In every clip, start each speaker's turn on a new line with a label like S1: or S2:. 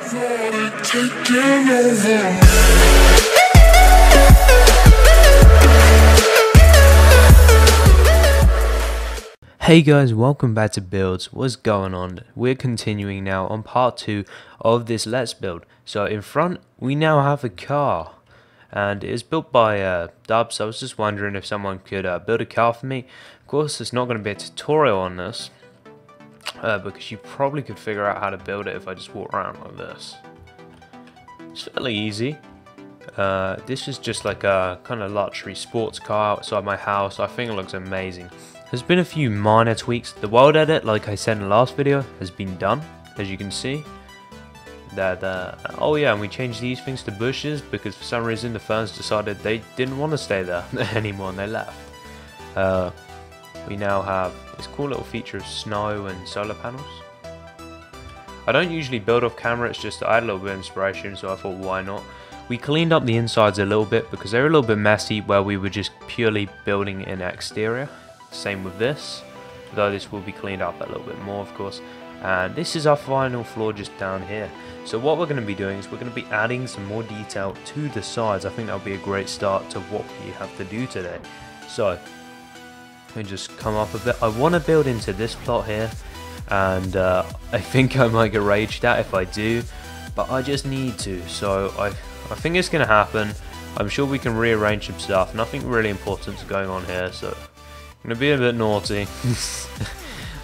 S1: Hey guys, welcome back to Buildz. What's going on? We're continuing now on part 2 of this Let's Build. So in front, we now have a car. And it's built by Buildz. I was just wondering if someone could build a car for me. Of course, there's not going to be a tutorial on this. Because you probably could figure out how to build it if I just walk around like this. It's fairly easy. This is just like a kind of luxury sports car outside my house. I think it looks amazing. There's been a few minor tweaks. The world edit, like I said in the last video, has been done, as you can see. Oh yeah, and we changed these things to bushes because for some reason the ferns decided they didn't want to stay there anymore and they left. We now have this cool little feature of snow and solar panels. I don't usually build off camera, it's just I had a little bit of inspiration, so I thought why not. We cleaned up the insides a little bit because they were a little bit messy where we were just purely building an exterior. Same with this, though this will be cleaned up a little bit more of course. And this is our final floor just down here. So what we're going to be doing is we're going to be adding some more detail to the sides. I think that'll be a great start to what we have to do today. So we just come up a bit. I want to build into this plot here, and I think I might get raged at if I do, but I just need to. So I think it's going to happen. I'm sure we can rearrange some stuff. Nothing really important is going on here, so I'm going to be a bit naughty.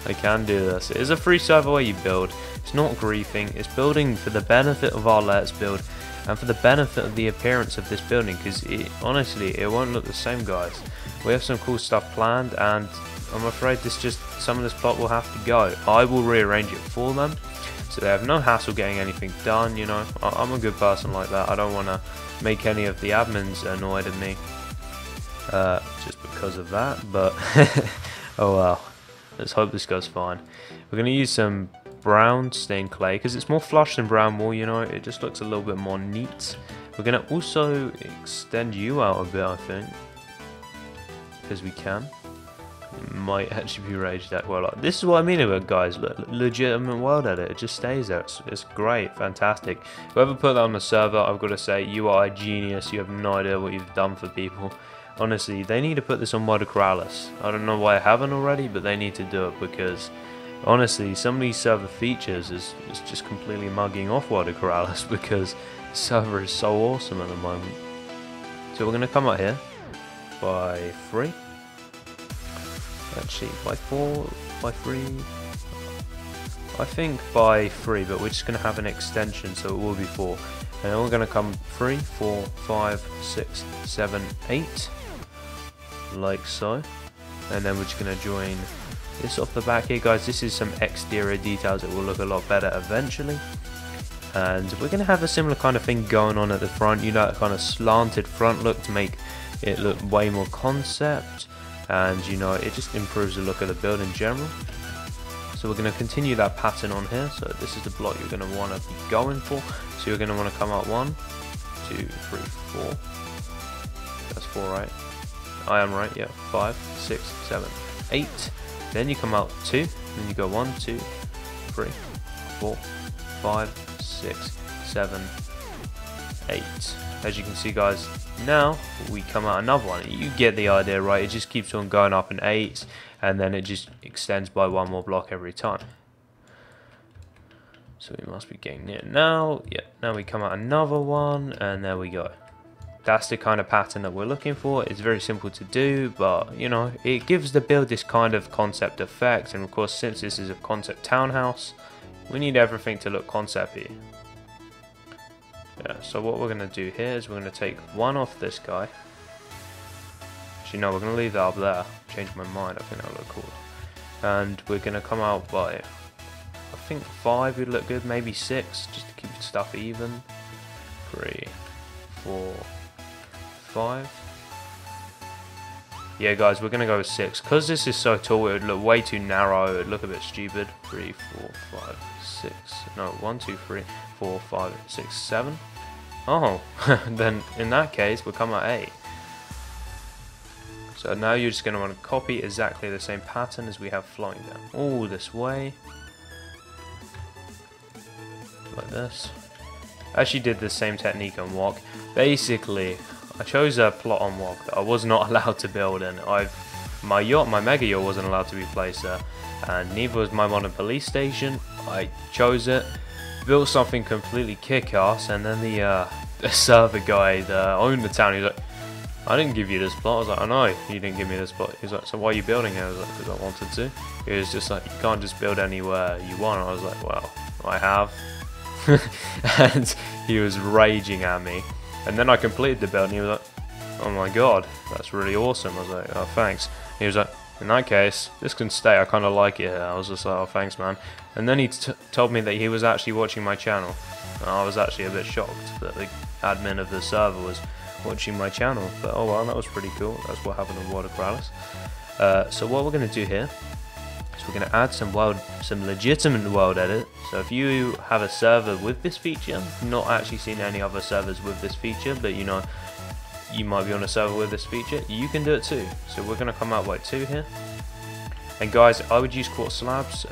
S1: I can do this. It is a free server where you build. It's not griefing. It's building for the benefit of our Let's Build and for the benefit of the appearance of this building, because honestly it won't look the same, guys. We have some cool stuff planned, and I'm afraid some of this plot will have to go. I will rearrange it for them so they have no hassle getting anything done, you know. I'm a good person like that. I don't want to make any of the admins annoyed at me. Just because of that, but oh well, let's hope this goes fine. We're going to use some brown stained clay because it's more flush than brown wool, you know, it just looks a little bit more neat. We're going to also extend you out a bit, I think, because we can. Might actually be raged at. Well, this is what I mean about, guys, legitimate world edit. It just stays there. It's great, fantastic. Whoever put that on the server, I've got to say, you are a genius. You have no idea what you've done for people. Honestly, they need to put this on World of Corrales. I don't know why I haven't already, but they need to do it because, honestly, some of these server features is just completely mugging off World of Corrales because the server is so awesome at the moment. So we're going to come out here by 3. Actually, by 4, by 3. I think by 3, but we're just going to have an extension, so it will be 4. And then we're going to come 3, 4, 5, 6, 7, 8. Like so, and then we're just going to join this off the back here, guys. This is some exterior details that will look a lot better eventually, and we're going to have a similar kind of thing going on at the front, you know, that kind of slanted front look to make it look way more concept, and you know, it just improves the look of the build in general. So we're going to continue that pattern on here. So this is the block you're going to want to be going for. So you're going to want to come out 1, 2, 3, 4. That's 4, right? I am right, yeah. 5, 6, 7, 8. Then you come out 2. Then you go 1, 2, 3, 4, 5, 6, 7, 8. As you can see, guys, now we come out another one. You get the idea, right? It just keeps on going up in 8s, and then it just extends by 1 more block every time. So we must be getting near now. Yeah, now we come out another one, and there we go. That's the kind of pattern that we're looking for. It's very simple to do, but you know, it gives the build this kind of concept effect. And of course, since this is a concept townhouse, we need everything to look concept-y. Yeah, so what we're going to do here is we're going to take 1 off this guy. Actually, no, we're going to leave that up there. Change my mind, I think that'll look cool. And we're going to come out by, I think 5 would look good, maybe 6, just to keep stuff even. 3, 4, 5. Yeah, guys, we're going to go with 6. Because this is so tall, it would look way too narrow. It would look a bit stupid. 3, 4, 5, 6. No, 1, 2, 3, 4, 5, 6, 7. Oh, then in that case, we'll come at 8. So now you're just going to want to copy exactly the same pattern as we have flowing down all this way. Like this. actually did the same technique on Wok. Basically, I chose a plot on Wok that I was not allowed to build in. My mega yacht wasn't allowed to be placed there, and neither was my modern police station. I chose it, built something completely kick-ass, and then the server guy that owned the town, he's like, I didn't give you this plot. I was like, I know you didn't give me this plot. He's like, so why are you building it? I was like, because I wanted to. He was just like, you can't just build anywhere you want. I was like, well, I have. And he was raging at me. And then I completed the build and he was like, oh my god, that's really awesome. I was like, oh thanks. He was like, in that case, this can stay. I kind of like it here. I was just like, oh thanks man. And then he told me that he was actually watching my channel. And I was actually a bit shocked that the admin of the server was watching my channel, but oh well, that was pretty cool. That's what happened in World of Kralis. So what we're going to do here is we're going to add some legitimate world edit. So if you have a server with this feature, not actually seen any other servers with this feature, but you know you might be on a server with this feature, you can do it too. So we're going to come out like 2 here. And guys, I would use quartz slabs.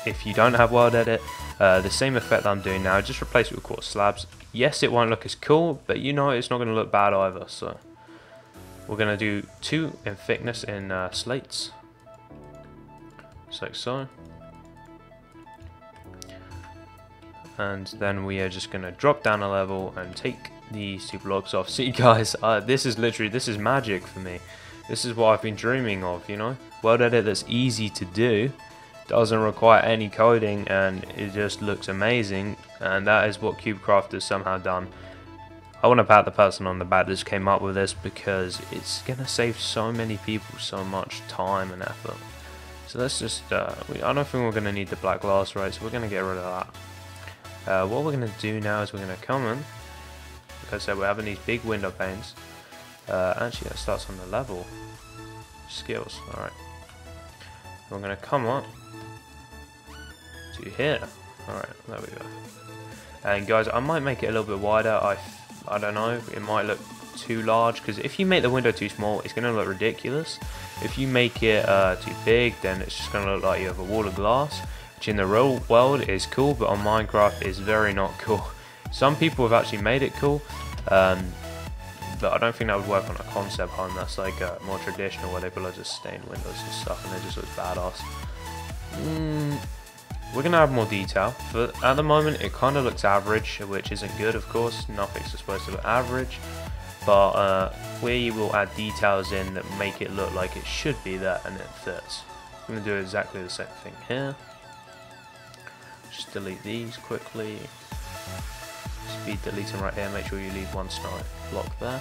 S1: If you don't have world edit, the same effect I'm doing now, just replace it with quartz slabs. Yes, it won't look as cool, but you know it's not going to look bad either. So we're going to do 2 in thickness in slates, just like so. And then we are just going to drop down a level and take these 2 blocks off. See guys, this is magic for me. This is what I've been dreaming of, you know. World edit that's easy to do, doesn't require any coding, and it just looks amazing. And that is what CubeCraft has somehow done. I want to pat the person on the back that just came up with this, because it's gonna save so many people so much time and effort. So let's just I don't think we're gonna need the black glass, right? So we're gonna get rid of that. What we're gonna do now is we're gonna come in, like I said, we're having these big window panes. Actually that starts on the level skills. All right, we're gonna come up to here. Alright, there we go. And guys, I might make it a little bit wider. I don't know, it might look too large, because if you make the window too small, it's going to look ridiculous. If you make it too big, then it's just going to look like you have a wall of glass, which in the real world is cool, but on Minecraft is very not cool. Some people have actually made it cool, but I don't think that would work on a concept home. That's like more traditional, where they put loads of stained windows and stuff, and it just looks badass. We're going to add more detail, but at the moment it kind of looks average, which isn't good of course. Nothing's supposed to look average, but we will add details in that make it look like it should be there, and it fits. I'm going to do exactly the same thing here. Just delete these quickly. Speed delete them right here, make sure you leave 1 snow block there.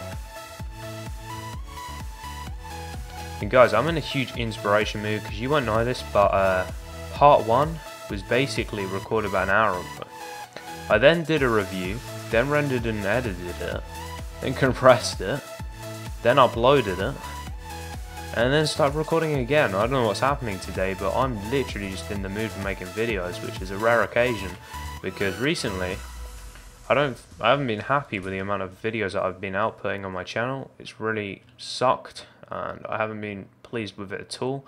S1: And guys, I'm in a huge inspiration mood, because you won't know this, but part 1 was basically recorded about an hour ago. I then did a review, then rendered and edited it, then compressed it, then uploaded it, and then started recording again. I don't know what's happening today, but I'm literally just in the mood for making videos, which is a rare occasion, because recently I haven't been happy with the amount of videos that I've been outputting on my channel. It's really sucked, and I haven't been pleased with it at all.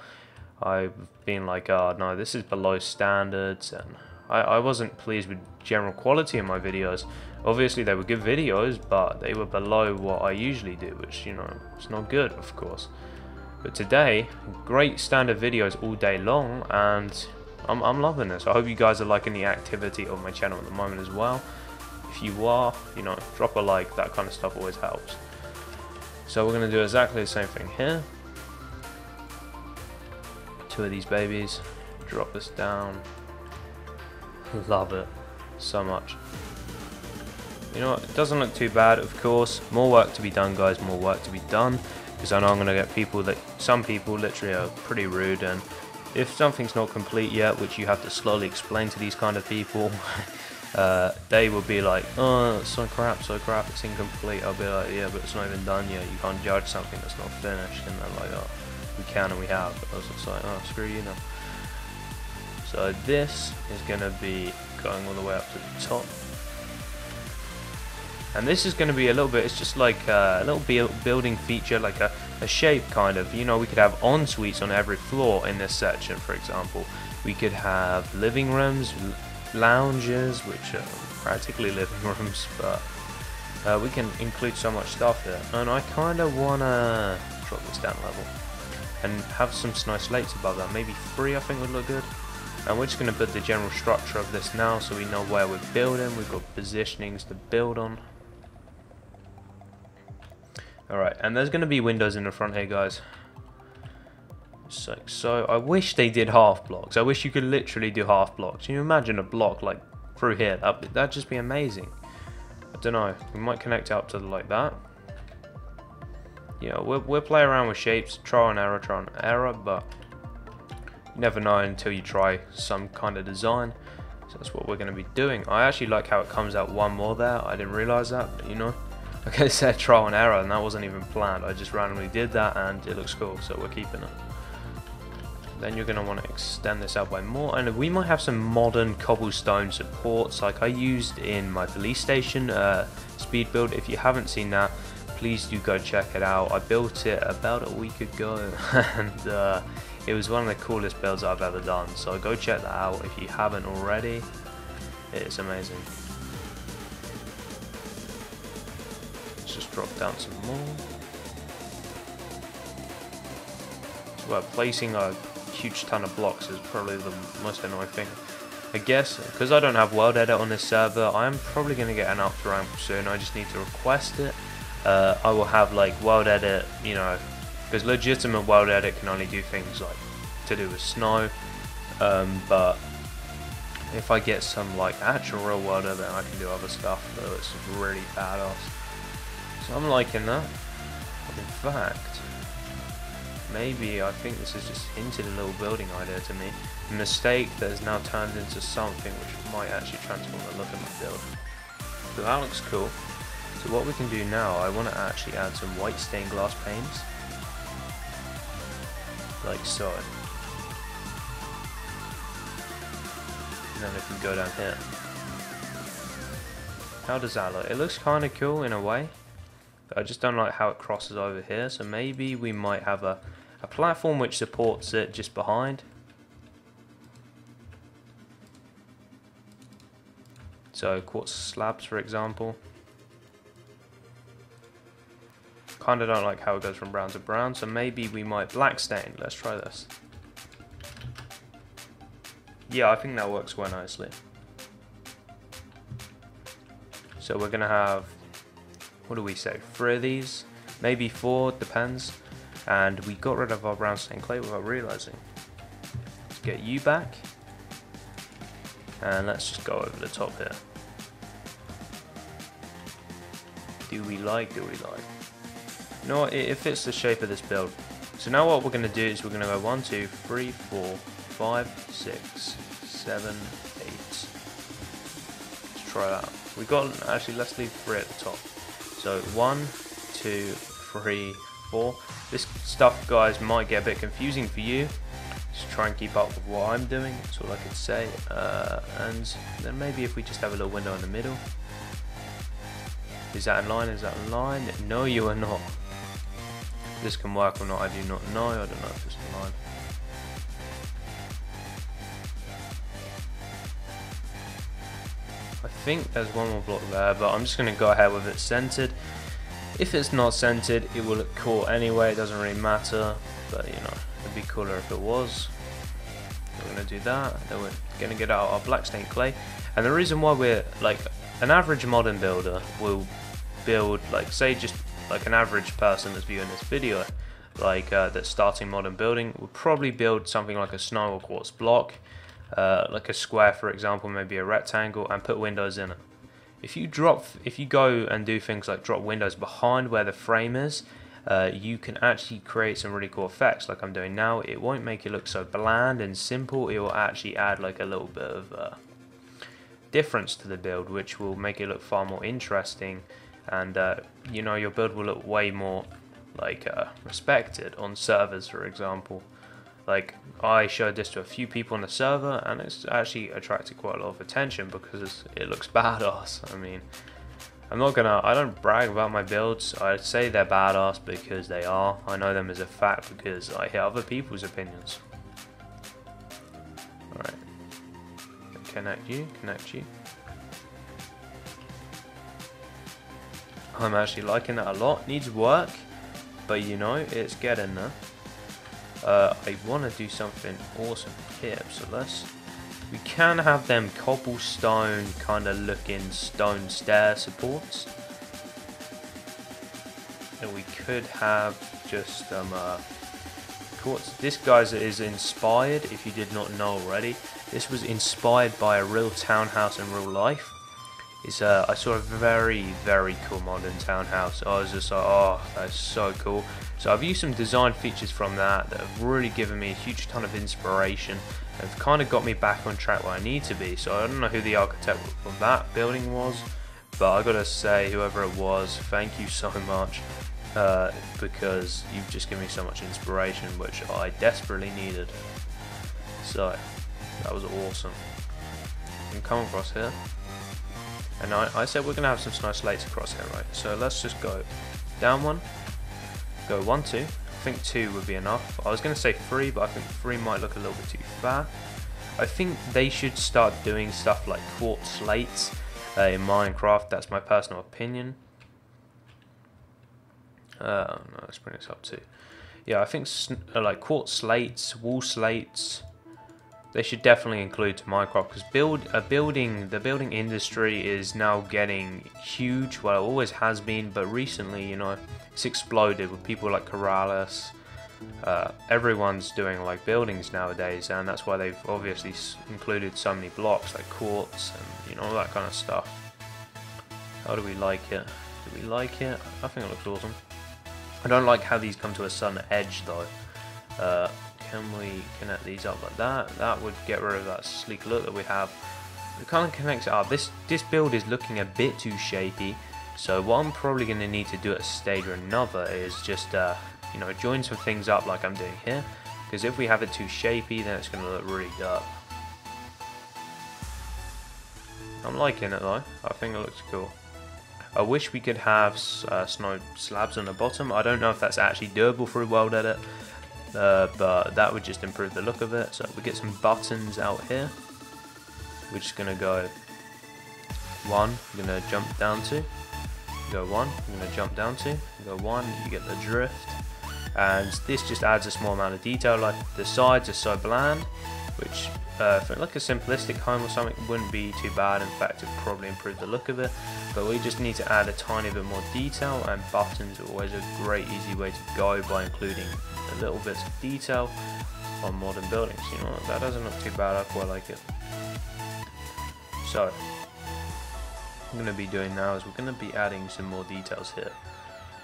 S1: I've been like, oh no, this is below standards, and I wasn't pleased with general quality of my videos. Obviously they were good videos, but they were below what I usually do, which, you know, it's not good of course. But today, great standard videos all day long, and I'm loving this. I hope you guys are liking the activity of my channel at the moment as well. If you are, you know, drop a like, that kind of stuff always helps. So we're going to do exactly the same thing here. 2 of these babies, drop this down. Love it so much. You know what, it doesn't look too bad, of course. More work to be done guys, more work to be done, because I know I'm going to get people that, some people literally are pretty rude, and if something's not complete yet, which you have to slowly explain to these kind of people, they will be like, oh it's so crap, it's incomplete. I'll be like, yeah, but it's not even done yet, you can't judge something that's not finished. And they're like, oh, we can and we have. But I was just like, oh, screw you now. So this is going to be going all the way up to the top. And this is going to be a little bit, it's just like a little building feature, like a shape kind of. You know, we could have en-suites on every floor in this section, for example. We could have living rooms, lounges, which are practically living rooms, but we can include so much stuff here. And I kind of want to drop this down a level and have some nice slates above that. Maybe 3 I think would look good. And we're just going to build the general structure of this now so we know where we're building. We've got positionings to build on. Alright, and there's going to be windows in the front here, guys. So I wish they did half blocks. I wish you could literally do half blocks. Can you imagine a block like through here? That'd just be amazing. I don't know. We might connect out to like that. You know, we'll play around with shapes, trial and error, but you never know until you try some kind of design. So that's what we're going to be doing. I actually like how it comes out one more there. I didn't realize that, but you know. Like I said, trial and error, and that wasn't even planned. I just randomly did that, and it looks cool, so we're keeping it. Then you're going to want to extend this out by more, and we might have some modern cobblestone supports like I used in my police station speed build. If you haven't seen that, please do go check it out. I built it about a week ago, and it was one of the coolest builds I've ever done, so go check that out if you haven't already. It's amazing. Let's just drop down some more. Well, placing a huge ton of blocks is probably the most annoying thing. I guess because I don't have world edit on this server, I'm probably going to get an up ramp soon. I just need to request it. I will have like world edit, you know, because legitimate world edit can only do things like to do with snow, but if I get some like actual real world edit, I can do other stuff. So it's really badass. So I'm liking that. In fact, maybe I think this has just hinted a little building idea to me. A mistake that has now turned into something which might actually transform the look of my build. So that looks cool. So what we can do now, I want to actually add some white stained glass panes. Like so. And then if we go down here. How does that look? It looks kind of cool in a way. But I just don't like how it crosses over here. So maybe we might have a platform which supports it just behind. So quartz slabs, for example. Kind of don't like how it goes from brown to brown, so maybe we might black stain. Let's try this. Yeah, I think that works quite nicely. So we're gonna have, what do we say, 3 of these, maybe 4, depends. And we got rid of our brown stained clay without realizing. Let's get you back, and let's just go over the top here. Do we like? You know what, it fits the shape of this build. So now what we're going to do is we're going to go 1, 2, 3, 4, 5, 6, 7, 8. Let's try that. We got, actually let's leave 3 at the top. So 1, 2, 3, 4. This stuff, guys, might get a bit confusing for you. Just try and keep up with what I'm doing. That's all I can say. And then maybe if we just have a little window in the middle. Is that in line? Is that in line? No, you are not. This can work or not, I do not know. I don't know if it's in line. I think there's one more block there, but I'm just going to go ahead with it centered. If it's not centered, it will look cool anyway. It doesn't really matter, but you know, it'd be cooler if it was. We're going to do that. Then we're going to get out our black stained clay. And the reason why we're like an average modern builder will build, like, say, just like an average person that's viewing this video, like that's starting modern building, will probably build something like a snow or quartz block, like a square, for example, maybe a rectangle, and put windows in it. If you go and do things like drop windows behind where the frame is, you can actually create some really cool effects like I'm doing now. It won't make it look so bland and simple. It will actually add like a little bit of difference to the build, which will make it look far more interesting, and you know, your build will look way more like respected on servers, for example. Like, I showed this to a few people on the server, and it's actually attracted quite a lot of attention because it looks badass. I mean, I don't brag about my builds. I say they're badass because they are. I know them as a fact because I hear other people's opinions. Alright. Okay, connect you, connect you. I'm actually liking that a lot. Needs work, but you know, it's getting there. I want to do something awesome here, so we can have them cobblestone kind of looking stone stair supports. And we could have just quartz. This guy's is inspired, if you did not know already. This was inspired by a real townhouse in real life. It's I saw a very, very cool modern townhouse. I was just like, oh, that's so cool. So I've used some design features from that have really given me a huge ton of inspiration. And have kind of got me back on track where I need to be. So I don't know who the architect of that building was, but I gotta say, whoever it was, thank you so much. Because you've just given me so much inspiration, which I desperately needed. So that was awesome. You can come across here. And I said we're going to have some nice slates across here, right? So let's just go down one, go 1, 2. I think 2 would be enough. I was going to say 3, but I think 3 might look a little bit too fat. I think they should start doing stuff like quartz slates in Minecraft. That's my personal opinion. No, let's bring this up too. Yeah, I think like quartz slates, wall slates, they should definitely include to Minecraft, because the building industry is now getting huge. Well, it always has been, but recently, you know, it's exploded with people like Corrales. Everyone's doing like buildings nowadays, and that's why they've obviously included so many blocks like quartz and, you know, all that kind of stuff. How do we like it? Do we like it? I think it looks awesome. I don't like how these come to a sudden edge though. Can we connect these up like that? That would get rid of that sleek look that we have. It kind of connects it up. This build is looking a bit too shapy, so what I'm probably going to need to do at a stage or another is just you know, join some things up like I'm doing here, because if we have it too shapy, then it's going to look really dark. I'm liking it though. I think it looks cool. I wish we could have snow slabs on the bottom. I don't know if that's actually doable through World Edit, but that would just improve the look of it. So we get some buttons out here. We're just gonna go 1, we're gonna jump down to, go 1, we're gonna jump down to, go 1, you get the drift. And this just adds a small amount of detail, like the sides are so bland, which for like a simplistic home or something wouldn't be too bad. In fact, it would probably improve the look of it, but we just need to add a tiny bit more detail, and buttons are always a great easy way to go by including a little bits of detail on modern buildings. You know, that doesn't look too bad. I quite like it. So what I'm going to be doing now is we're going to be adding some more details here.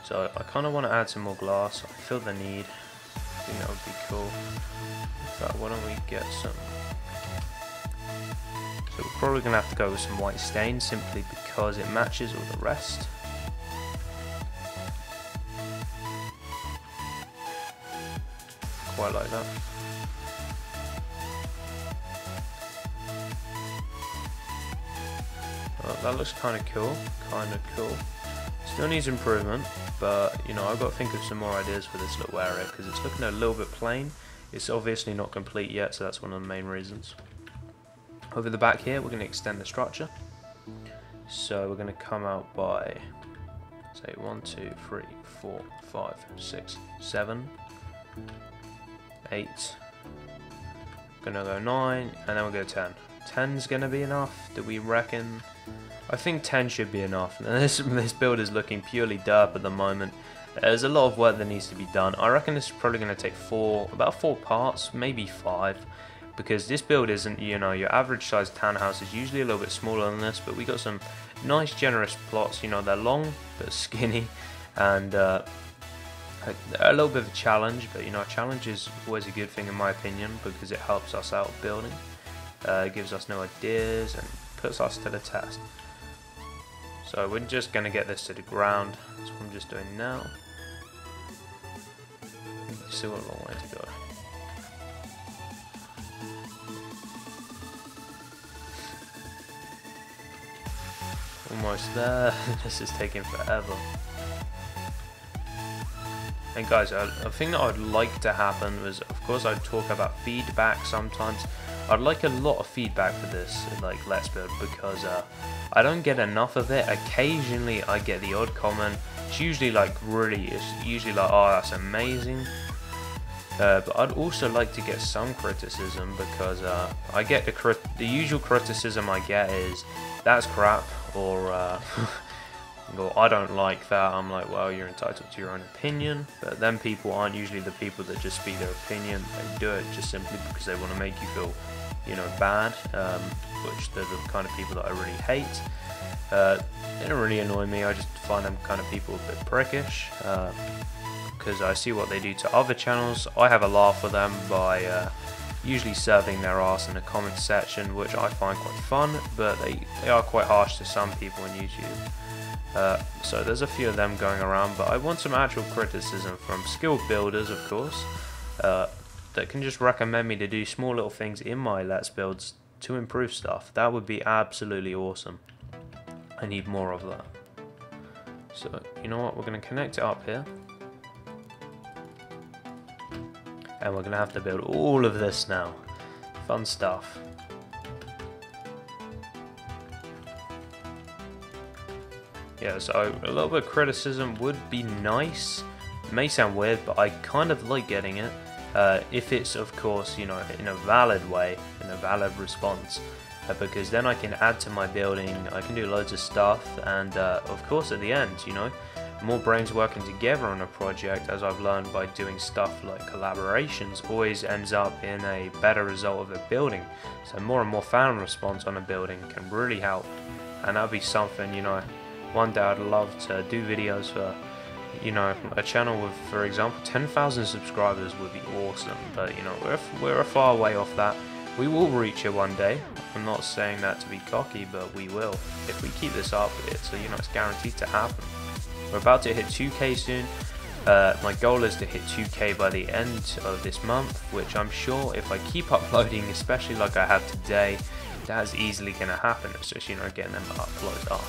S1: So I kind of want to add some more glass. I feel the need. I think that would be cool. In fact, why don't we get some? So we're probably going to have to go with some white stain simply because it matches all the rest. Quite like that. Well, that looks kind of cool. Still needs improvement, but you know, I've got to think of some more ideas for this little area because it's looking a little bit plain. It's obviously not complete yet, so that's one of the main reasons. Over the back here, we're going to extend the structure. So we're going to come out by, say, 1, 2, 3, 4, 5, 6, 7, 8. Gonna go 9, and then we'll go 10. 10's gonna be enough, do we reckon? I think 10 should be enough. Now, this build is looking purely derp at the moment. There's a lot of work that needs to be done. I reckon this is probably going to take about 4 parts, maybe 5, because this build isn't, you know, your average sized townhouse is usually a little bit smaller than this, but we got some nice generous plots. You know, they're long but skinny, and they're a little bit of a challenge, but you know, a challenge is always a good thing in my opinion because it helps us out building. It gives us new ideas and puts us to the test. So we're just going to get this to the ground. That's what I'm just doing now. Still a long way to go. Almost there. This is taking forever. And guys, a thing that I'd like to happen was, of course, I'd talk about feedback sometimes. I'd like a lot of feedback for this, like Let's Build, because I don't get enough of it. Occasionally I get the odd comment. It's usually like oh, that's amazing. But I'd also like to get some criticism, because I get the usual criticism I get is that's crap, or well, I don't like that. I'm like, well, you're entitled to your own opinion. But then people aren't usually the people that just speak their opinion. They do it just simply because they want to make you feel, you know, bad, which they're the kind of people that I really hate. They don't really annoy me. I just find them kind of people a bit prickish, because I see what they do to other channels. I have a laugh with them by usually serving their ass in the comment section, which I find quite fun, but they are quite harsh to some people on YouTube. So there's a few of them going around, but I want some actual criticism from skilled builders, of course, that can just recommend me to do small little things in my Let's Builds to improve stuff. That would be absolutely awesome. I need more of that. So, you know what, we're going to connect it up here. And we're going to have to build all of this now. Fun stuff. Yeah, so a little bit of criticism would be nice. It may sound weird, but I kind of like getting it. If it's, of course, you know, in a valid way, in a valid response. Because then I can add to my building, I can do loads of stuff, and of course at the end, you know, more brains working together on a project, as I've learned by doing stuff like collaborations, always ends up in a better result of a building. So more and more fan response on a building can really help, and that'd be something, you know, one day I'd love to do videos for, you know, a channel with, for example, 10,000 subscribers would be awesome, but you know, we're a far way off that. We will reach it one day. I'm not saying that to be cocky, but we will. If we keep this up, it's guaranteed to happen. We're about to hit 2K soon. My goal is to hit 2K by the end of this month, which I'm sure if I keep uploading, especially like I have today, that's easily going to happen. It's just, you know, getting them uploads up.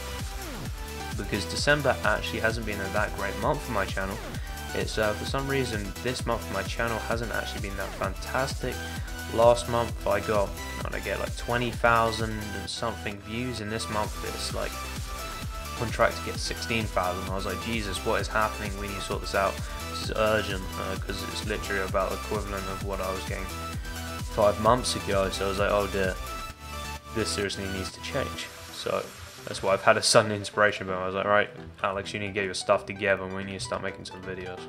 S1: Because December actually hasn't been a that great month for my channel. It's for some reason this month my channel hasn't actually been that fantastic. Last month I get like 20,000 and something views, and this month it's like on track to get 16,000. I was like, Jesus, what is happening? We need to sort this out. This is urgent, because it's literally about the equivalent of what I was getting 5 months ago. So I was like, oh dear, this seriously needs to change. So that's why I've had a sudden inspiration, but I was like, right, Alex, you need to get your stuff together and we need to start making some videos.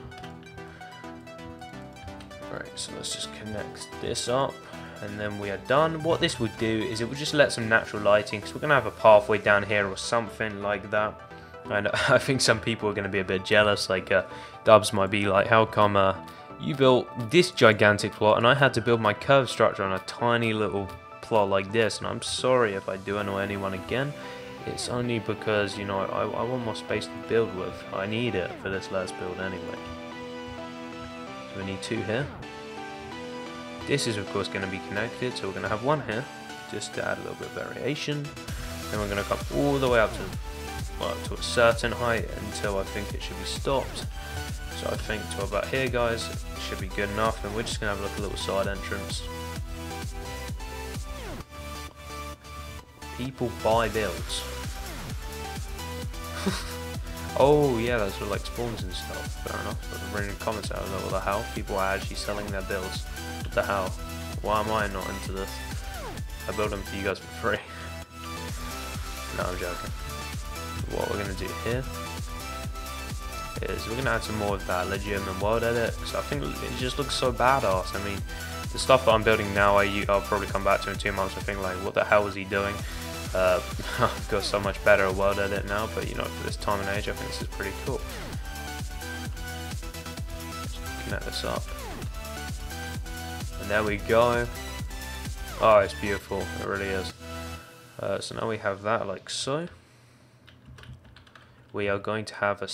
S1: Alright, so let's just connect this up, and then we are done. What this would do is it would just let some natural lighting, because we're going to have a pathway down here or something like that. And I think some people are going to be a bit jealous, like Dubs might be like, how come you built this gigantic plot and I had to build my curved structure on a tiny little plot like this? And I'm sorry if I do annoy anyone again. It's only because, you know, I want more space to build with. I need it for this Let's Build anyway. So we need 2 here. This is of course going to be connected, so we're going to have 1 here, just to add a little bit of variation. Then we're going to come all the way up to, well, to a certain height until I think it should be stopped. So I think to about here, guys, it should be good enough, and we're just going to have like a little side entrance. People buy Buildz. Oh yeah, those were like spawns and stuff. Fair enough. But I'm reading comments out of what the hell. People are actually selling their Buildz. What the hell? Why am I not into this? I build them for you guys for free. No, I'm joking. What we're gonna do here is we're gonna add some more of that legitimate world edit, because I think it just looks so badass. I mean, the stuff that I'm building now, I'll probably come back to in 2 months and think like, what the hell was he doing? I've got so much better at world edit now, but you know, for this time and age, I think this is pretty cool. Just connect this up, and there we go. Oh, it's beautiful, it really is. So now we have that like so. We are going to have a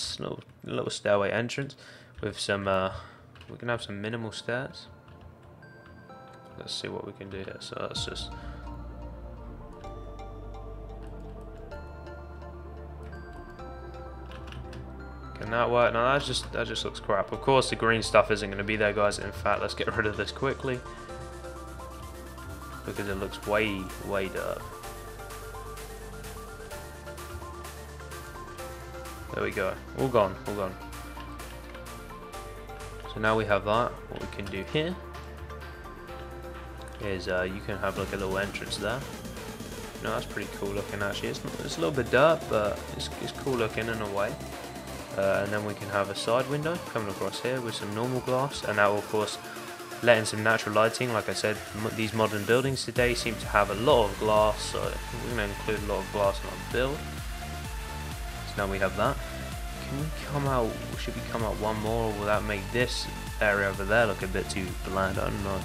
S1: little stairway entrance with some, we're going to have some minimal stairs. Let's see what we can do here. So let's just, can that work? No, that just looks crap. Of course the green stuff isn't going to be there, guys. In fact, let's get rid of this quickly. because it looks way dark. There we go. All gone. All gone. So now we have that. What we can do here is you can have like a little entrance there. No, that's pretty cool looking actually. It's a little bit dirt, but it's cool looking in a way. And then we can have a side window coming across here with some normal glass, and that will of course let in some natural lighting. Like I said, these modern buildings today seem to have a lot of glass, so we're going to include a lot of glass in our build. So now we have that. Can we come out, should we come out one more, or will that make this area over there look a bit too bland? I don't know.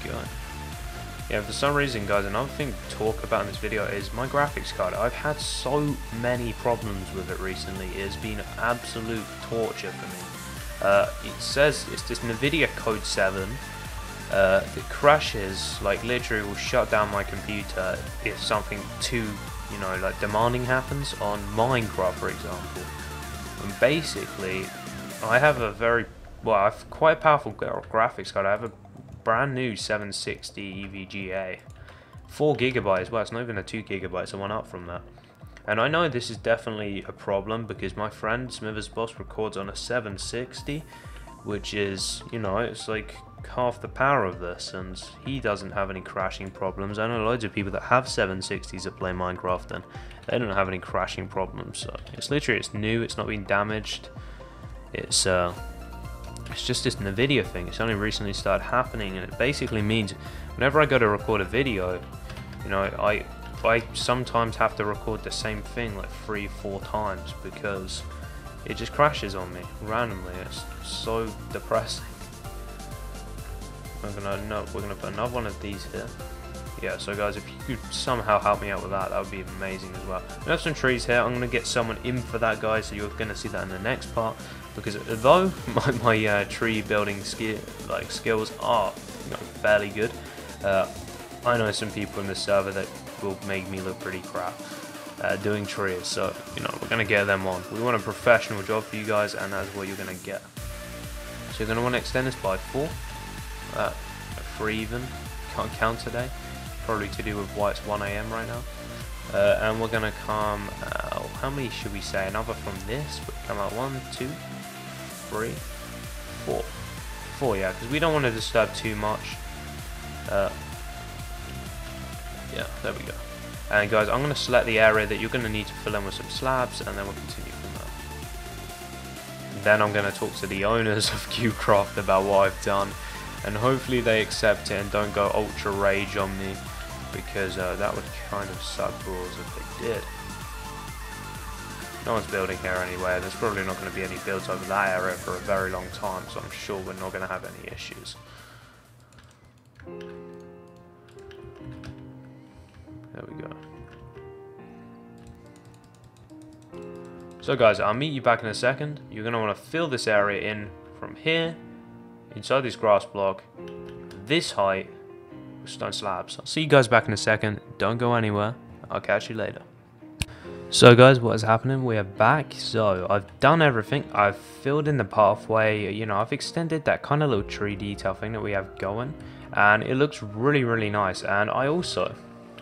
S1: Go. Yeah, for some reason guys, another thing to talk about in this video is my graphics card. I've had so many problems with it recently. It's been absolute torture for me. It says it's this NVIDIA Code 7 that crashes, like literally will shut down my computer if something too, you know, like demanding happens on Minecraft, for example. And basically I have a I have quite a powerful graphics card. I have a brand new 760 EVGA, 4 GB as well. It's not even a 2 GB, so one up from that. And I know this is definitely a problem because my friend Smithers Boss records on a 760, which is, you know, it's like half the power of this, and he doesn't have any crashing problems. I know loads of people that have 760s that play Minecraft and they don't have any crashing problems. So it's literally, it's new, it's not been damaged. It's just this NVIDIA thing. It's only recently started happening, and it basically means whenever I go to record a video, you know, I sometimes have to record the same thing like 3-4 times because it just crashes on me randomly. It's so depressing. We're gonna put another one of these here. Yeah, so guys, if you could somehow help me out with that, that would be amazing as well. We have some trees here. I'm going to get someone in for that, guys, so you're going to see that in the next part. Because although my tree building skills are, you know, fairly good, I know some people in the server that will make me look pretty crap doing trees. So, you know, we're going to get them on. We want a professional job for you guys, and that's what you're going to get. So you're going to want to extend this by 4, 3 even. Can't count today. Probably to do with why it's 1 AM right now. And we're gonna come out, how many should we say? Another from this, but come out 1, 2, 3, 4. 4, yeah, because we don't want to disturb too much. Yeah, there we go. And guys, I'm gonna select the area that you're gonna need to fill in with some slabs, and then we'll continue from there. And then I'm gonna talk to the owners of QCraft about what I've done, and hopefully they accept it and don't go ultra rage on me, because that would kind of suck balls if they did. No one's building here anyway. There's probably not going to be any builds over that area for a very long time, so I'm sure we're not going to have any issues. There we go. So guys, I'll meet you back in a second. You're going to want to fill this area in from here, inside this grass block, this height, with stone slabs. I'll see you guys back in a second. Don't go anywhere. I'll catch you later. So guys, what is happening? We are back. So I've done everything. I've filled in the pathway. You know, I've extended that kind of little tree detail thing that we have going, and it looks really nice. And I also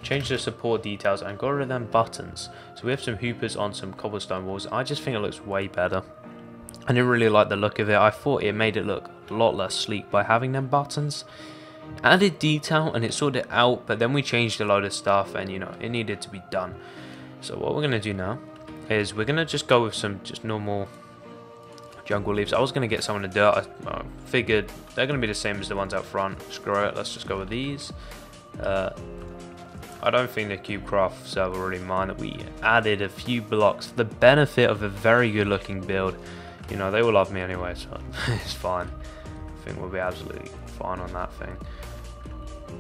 S1: changed the support details and got rid of them buttons. So we have some hoopers on some cobblestone walls. I just think it looks way better. I didn't really like the look of it. I thought it made it look a lot less sleek by having them buttons. Added detail and it sorted it out, but then we changed a load of stuff, and you know, it needed to be done. So what we're going to do now is we're going to just go with some just normal jungle leaves. I was going to get some in the dirt. I figured they're going to be the same as the ones out front. Screw it, let's just go with these. I don't think the CubeCraft server will really mind that we added a few blocks for the benefit of a very good looking build. You know, they will love me anyway, so it's fine. I think we'll be absolutely fine on that thing.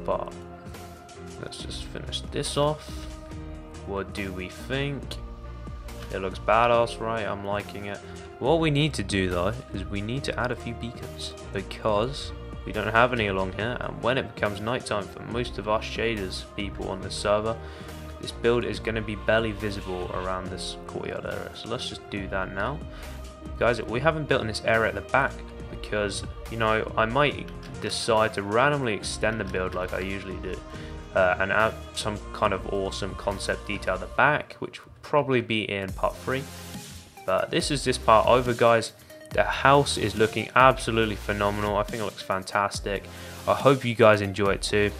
S1: But let's just finish this off. What do we think? It looks badass, right? I'm liking it. What we need to do though is we need to add a few beacons, because we don't have any along here, and when it becomes nighttime for most of us shaders people on this server, this build is going to be barely visible around this courtyard area. So let's just do that now. guys, we haven't built in this area at the back because, you know, I might decide to randomly extend the build like I usually do, and add some kind of awesome concept detail at the back, which will probably be in part 3. But this is this part over, guys. The house is looking absolutely phenomenal. I think it looks fantastic. I hope you guys enjoy it too.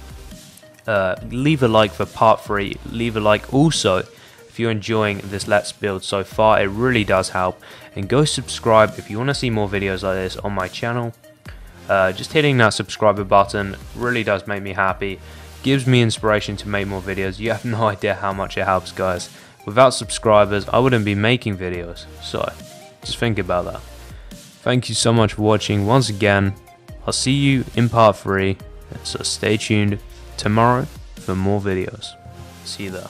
S1: Leave a like for part 3. Leave a like also if you're enjoying this Let's Build so far. It really does help. And go subscribe if you want to see more videos like this on my channel. Just hitting that subscriber button really does make me happy. Gives me inspiration to make more videos. You have no idea how much it helps, guys. Without subscribers, I wouldn't be making videos. So, just think about that. Thank you so much for watching once again. I'll see you in part 3. So stay tuned tomorrow for more videos. See you there.